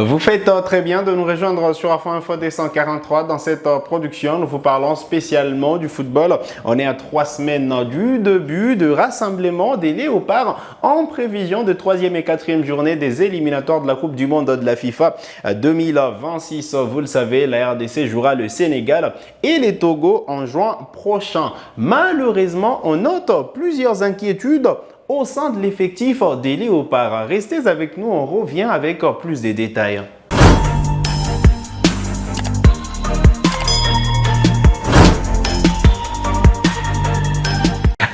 Vous faites très bien de nous rejoindre sur Afro Info D143. Dans cette production, nous vous parlons spécialement du football. On est à 3 semaines du début de rassemblement des Léopards en prévision de 3e et 4e journée des éliminatoires de la Coupe du Monde de la FIFA 2026. Vous le savez, la RDC jouera le Sénégal et les Togo en juin prochain. Malheureusement, on note plusieurs inquiétudes au sein de l'effectif des Léopards. Restez avec nous, on revient avec plus de détails.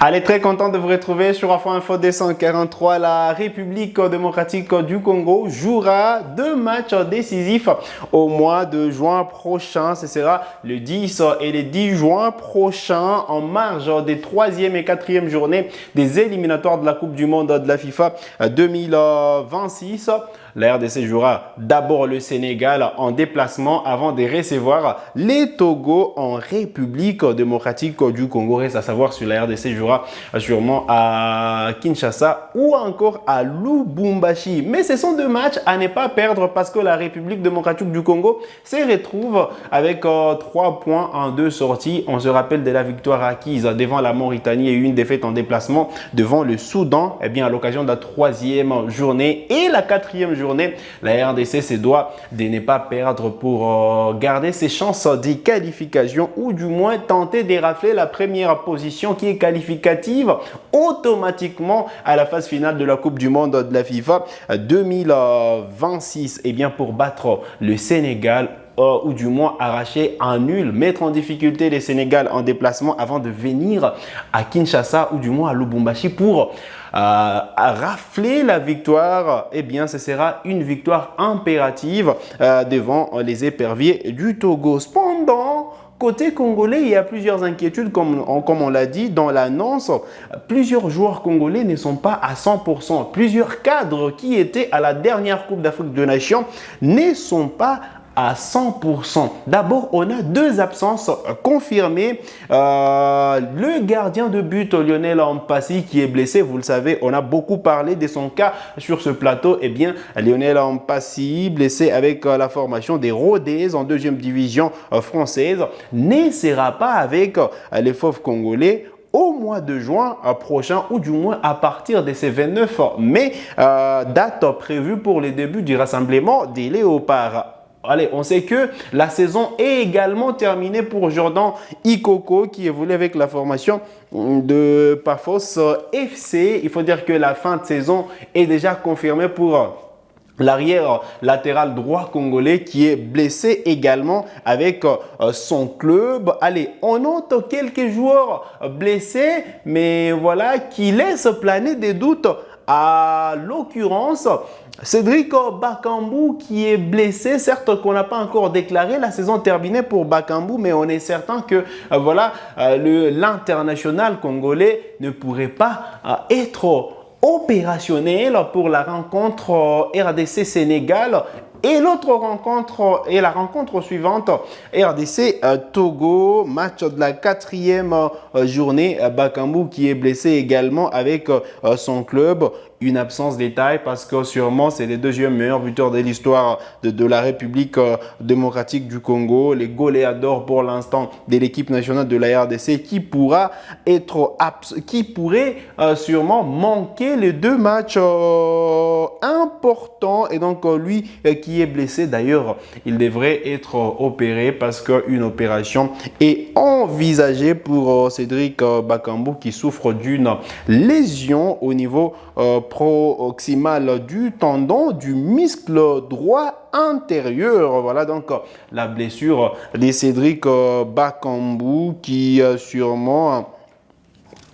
Allez, très content de vous retrouver sur Afro Info D143. La République démocratique du Congo jouera 2 matchs décisifs au mois de juin prochain. Ce sera le 10 et le 10 juin prochain en marge des 3e et 4e journées des éliminatoires de la Coupe du Monde de la FIFA 2026. La RDC jouera d'abord le Sénégal en déplacement avant de recevoir les Togo en République démocratique du Congo. Reste à savoir si la RDC jouera sûrement à Kinshasa ou encore à Lubumbashi. Mais ce sont 2 matchs à ne pas perdre parce que la République démocratique du Congo se retrouve avec 3 points en 2 sorties. On se rappelle de la victoire acquise devant la Mauritanie et une défaite en déplacement devant le Soudan. Eh bien, à l'occasion de la 3e journée et la 4e journée, la RDC se doit de ne pas perdre pour garder ses chances de qualification ou du moins tenter de rafler la première position qui est qualificative automatiquement à la phase finale de la Coupe du Monde de la FIFA 2026. Et bien, pour battre le Sénégal, ou du moins arracher un nul, mettre en difficulté les Sénégal en déplacement avant de venir à Kinshasa ou du moins à Lubumbashi pour rafler la victoire, eh bien ce sera une victoire impérative devant les éperviers du Togo. Cependant, côté congolais, il y a plusieurs inquiétudes, comme on l'a dit dans l'annonce. Plusieurs joueurs congolais ne sont pas à 100%. Plusieurs cadres qui étaient à la dernière Coupe d'Afrique des Nations ne sont pas à 100%. D'abord, on a 2 absences confirmées. Le gardien de but, Lionel Mpassi, qui est blessé. Vous le savez, on a beaucoup parlé de son cas sur ce plateau. Eh bien, Lionel Mpassi, blessé avec la formation des Rodez en 2e division française, ne sera pas avec les Fauves congolais au mois de juin prochain ou du moins à partir de ce 29 mai, date prévue pour le début du rassemblement des Léopards. Allez, on sait que la saison est également terminée pour Jordan Ikoko qui évolue avec la formation de Pafos FC. Il faut dire que la fin de saison est déjà confirmée pour l'arrière latéral droit congolais qui est blessé également avec son club. Allez, on note quelques joueurs blessés, mais voilà, qui laissent planer des doutes. À l'occurrence, Cédric Bakambu qui est blessé, certes qu'on n'a pas encore déclaré la saison terminée pour Bakambu, mais on est certain que voilà, l'international congolais ne pourrait pas être opérationnel pour la rencontre RDC-Sénégal. Et l'autre rencontre est la rencontre suivante, RDC Togo, match de la 4e journée. Bakambu qui est blessé également avec son club. Une absence détail parce que sûrement c'est le 2e meilleur buteur de l'histoire de la République démocratique du Congo, les goléadors pour l'instant de l'équipe nationale de la RDC qui pourrait sûrement manquer les 2 matchs importants. Et donc lui qui est blessé, d'ailleurs il devrait être opéré parce qu'une opération est envisagée pour Cédric Bakambu qui souffre d'une lésion au niveau proximal du tendon du muscle droit intérieur. Voilà donc la blessure de Cédric Bakambu qui sûrement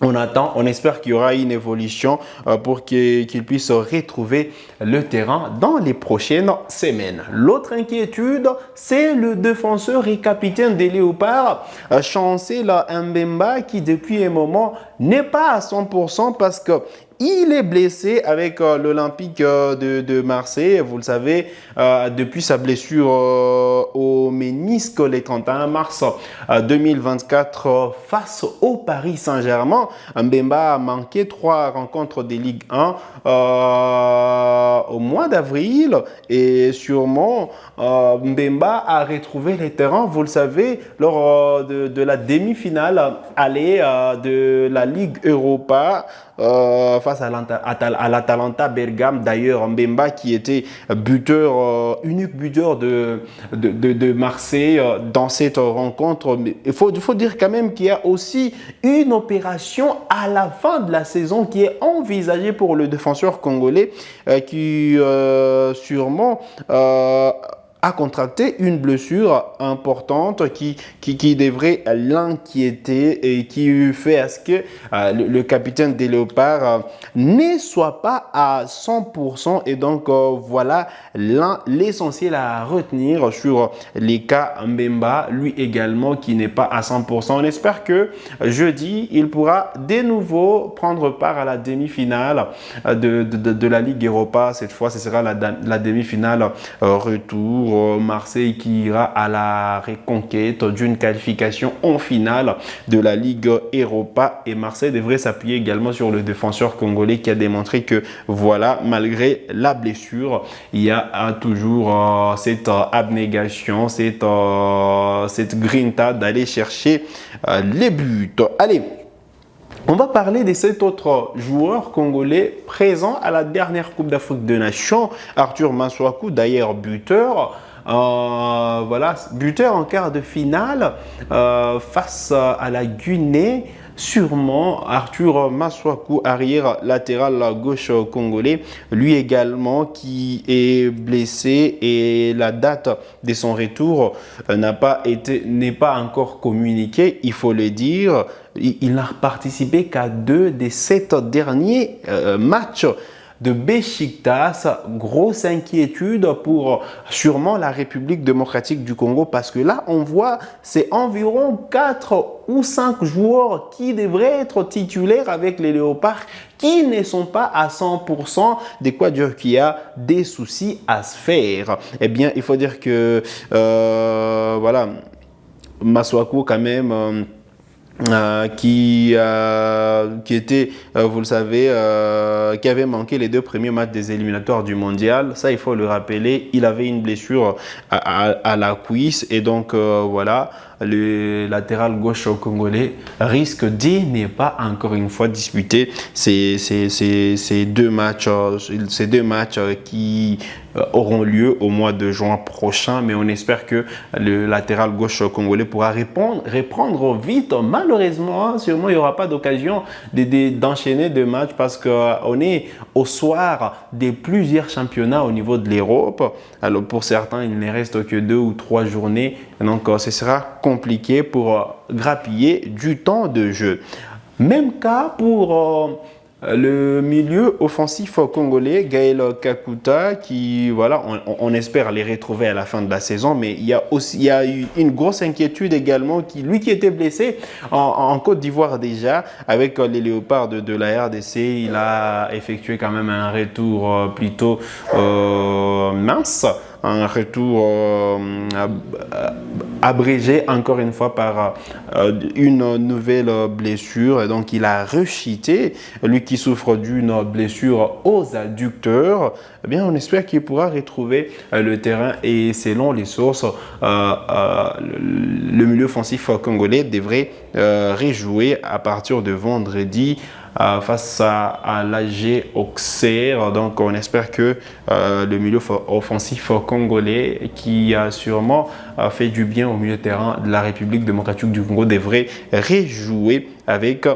on espère qu'il y aura une évolution pour qu'il puisse retrouver le terrain dans les prochaines semaines. L'autre inquiétude, c'est le défenseur et capitaine des Léopards, Chancel Mbemba, qui depuis un moment n'est pas à 100% parce que il est blessé avec l'Olympique de Marseille. Vous le savez, depuis sa blessure au ménisque le 31 mars 2024 face au Paris Saint-Germain, Mbemba a manqué 3 rencontres de Ligue 1 au mois d'avril et sûrement Mbemba a retrouvé les terrains, vous le savez, lors de la demi-finale allée de la Ligue Europa face à l'Atalanta Bergame. D'ailleurs, Mbemba qui était buteur, unique buteur de Marseille dans cette rencontre. Mais il faut dire quand même qu'il y a aussi une opération à la fin de la saison qui est envisagée pour le défenseur congolais qui sûrement a contracté une blessure importante qui devrait l'inquiéter et qui fait à ce que le capitaine des Léopards ne soit pas à 100%. Et donc, voilà l'essentiel à retenir sur les cas Mbemba, lui également qui n'est pas à 100%. On espère que jeudi, il pourra de nouveau prendre part à la demi-finale de la Ligue Europa. Cette fois, ce sera la demi-finale retour. Marseille qui ira à la reconquête d'une qualification en finale de la Ligue Europa, et Marseille devrait s'appuyer également sur le défenseur congolais qui a démontré que voilà, malgré la blessure, il y a toujours cette abnégation, cette grinta d'aller chercher les buts. Allez, on va parler de cet autre joueur congolais présent à la dernière Coupe d'Afrique des Nations, Arthur Masuaku, d'ailleurs buteur. Voilà, buteur en quart de finale face à la Guinée. Sûrement, Arthur Masuaku, arrière latéral gauche congolais, lui également qui est blessé et la date de son retour n'est pas encore communiquée, il faut le dire. Il n'a participé qu'à 2 des 7 derniers matchs de Beşiktaş. Grosse inquiétude pour sûrement la République démocratique du Congo, parce que là, on voit, c'est environ 4 ou 5 joueurs qui devraient être titulaires avec les Léopards, qui ne sont pas à 100%, de quoi dire qu'il y a des soucis à se faire. Eh bien, il faut dire que, voilà, Masuaku quand même... qui était, vous le savez, qui avait manqué les 2 premiers matchs des éliminatoires du mondial. Ça, il faut le rappeler, il avait une blessure à la cuisse et donc voilà, le latéral gauche congolais risque de ne pas encore une fois disputer ces deux matchs qui auront lieu au mois de juin prochain, mais on espère que le latéral gauche congolais pourra reprendre vite. Malheureusement, sûrement il n'y aura pas d'occasion d'enchaîner 2 matchs parce qu'on est au soir de plusieurs championnats au niveau de l'Europe. Alors pour certains, il ne reste que 2 ou 3 journées, donc ce sera compliqué pour grappiller du temps de jeu. Même cas pour le milieu offensif congolais, Gaël Kakuta, qui, voilà, on espère les retrouver à la fin de la saison, mais il y a eu une grosse inquiétude également, lui qui était blessé en Côte d'Ivoire déjà, avec les Léopards de la RDC. Il a effectué quand même un retour plutôt mince, un retour abrégé encore une fois par une nouvelle blessure, et donc il a rechuté. Lui qui souffre d'une blessure aux adducteurs, eh bien on espère qu'il pourra retrouver le terrain, et selon les sources, le milieu offensif congolais devrait rejouer à partir de vendredi face à l'AG Auxerre. Donc on espère que le milieu offensif congolais, qui a sûrement fait du bien au milieu de terrain de la République démocratique du Congo, devrait rejouer avec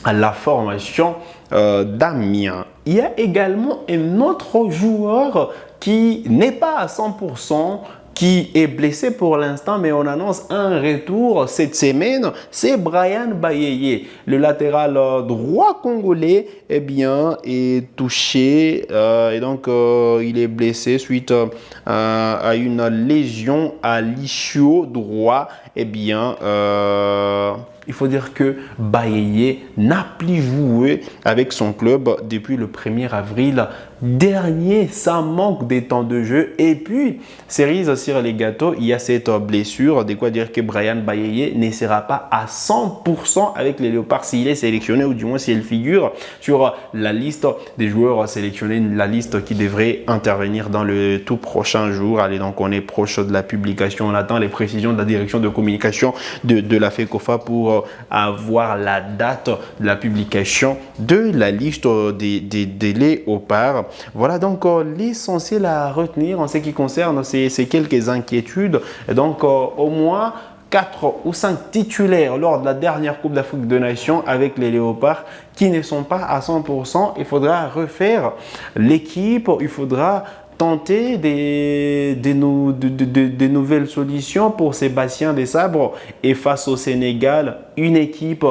la formation d'Amiens. Il y a également un autre joueur qui n'est pas à 100%, qui est blessé pour l'instant, mais on annonce un retour cette semaine. C'est Brian Bayeye, le latéral droit congolais, eh bien, est touché et donc il est blessé suite à une lésion à l'ischio droit. Eh bien, il faut dire que Bayeye n'a plus joué avec son club depuis le 1er avril dernier. Ça manque des temps de jeu. Et puis, cerise sur les gâteaux, il y a cette blessure. De quoi dire que Bryan Bayeye ne sera pas à 100% avec les Léopards s'il est sélectionné, ou du moins s'il figure sur la liste des joueurs sélectionnés, la liste qui devrait intervenir dans le tout prochain jour. Allez, donc on est proche de la publication. On attend les précisions de la direction de communication de la FECOFA pour avoir la date de la publication de la liste des Léopards. Voilà donc l'essentiel à retenir en ce qui concerne ces quelques inquiétudes. Et donc au moins 4 ou 5 titulaires lors de la dernière Coupe d'Afrique des Nations avec les Léopards qui ne sont pas à 100%. Il faudra refaire l'équipe, il faudra tenter des nouvelles solutions pour Sébastien Desabre. Et face au Sénégal, une équipe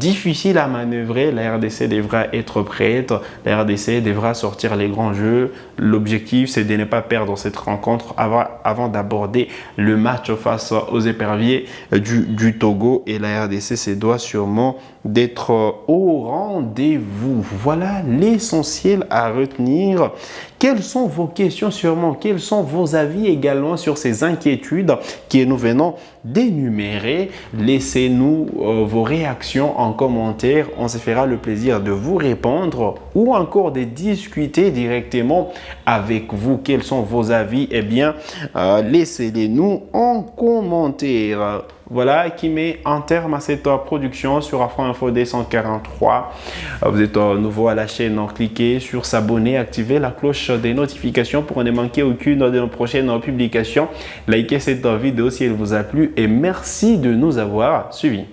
difficile à manœuvrer. La RDC devra être prête, la RDC devra sortir les grands jeux. L'objectif, c'est de ne pas perdre cette rencontre avant d'aborder le match face aux éperviers du Togo. Et la RDC se doit sûrement d'être au rendez-vous. Voilà l'essentiel à retenir. Quelles sont vos questions sûrement? Quels sont vos avis également sur ces inquiétudes que nous venons d'énumérer? Laissez-nous vos réactions en commentaire. On se fera le plaisir de vous répondre ou encore de discuter directement avec vous. Quels sont vos avis? Eh bien, laissez-les nous en commentaire. Voilà qui met un terme à cette production sur Afro Info 243. Vous êtes nouveau à la chaîne, cliquez sur s'abonner, activez la cloche des notifications pour ne manquer aucune de nos prochaines publications. Likez cette vidéo si elle vous a plu et merci de nous avoir suivis.